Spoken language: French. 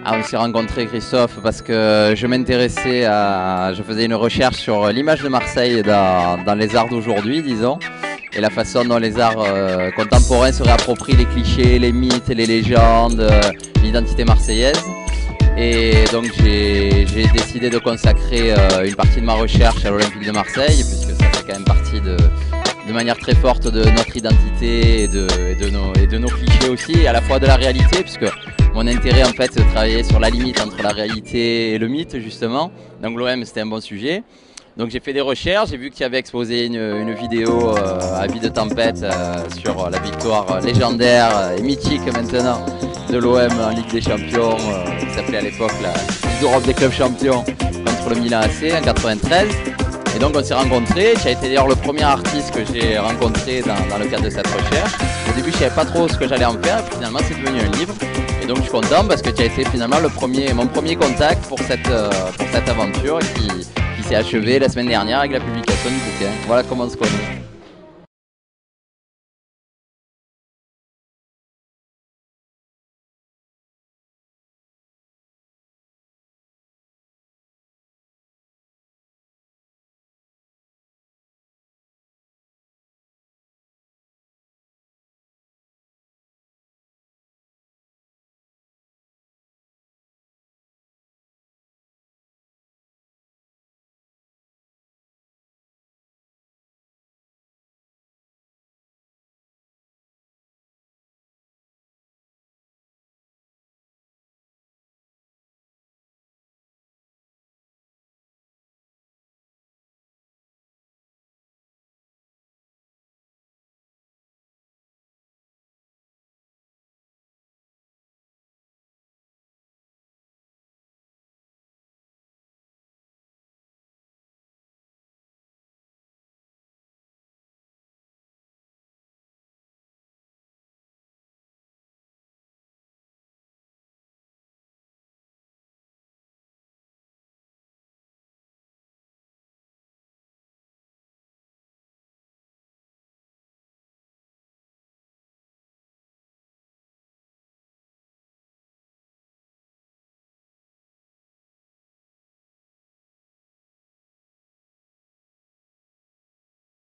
Ah, on s'est rencontrés, Christophe, parce que je faisais une recherche sur l'image de Marseille dans les arts d'aujourd'hui, disons, et la façon dont les arts contemporains se réapproprient les clichés, les mythes, les légendes, l'identité marseillaise. Et donc j'ai décidé de consacrer une partie de ma recherche à l'Olympique de Marseille, puisque ça fait quand même partie de manière très forte de notre identité et de nos clichés aussi, et à la fois de la réalité, puisque mon intérêt en fait c'est de travailler sur la limite entre la réalité et le mythe justement. Donc l'OM c'était un bon sujet. Donc j'ai fait des recherches, j'ai vu qu'il y avait exposé une vidéo à Vie de Tempête sur la victoire légendaire et mythique maintenant de l'OM en Ligue des Champions, qui s'appelait à l'époque la Ligue d'Europe des clubs champions contre le Milan AC en 93. Et donc on s'est rencontrés, tu as été d'ailleurs le premier artiste que j'ai rencontré dans le cadre de cette recherche. Au début je ne savais pas trop ce que j'allais en faire, et puis finalement c'est devenu un livre. Et donc je suis content parce que tu as été finalement mon premier contact pour cette aventure qui s'est achevée la semaine dernière avec la publication du bouquin. Voilà comment on se connaît.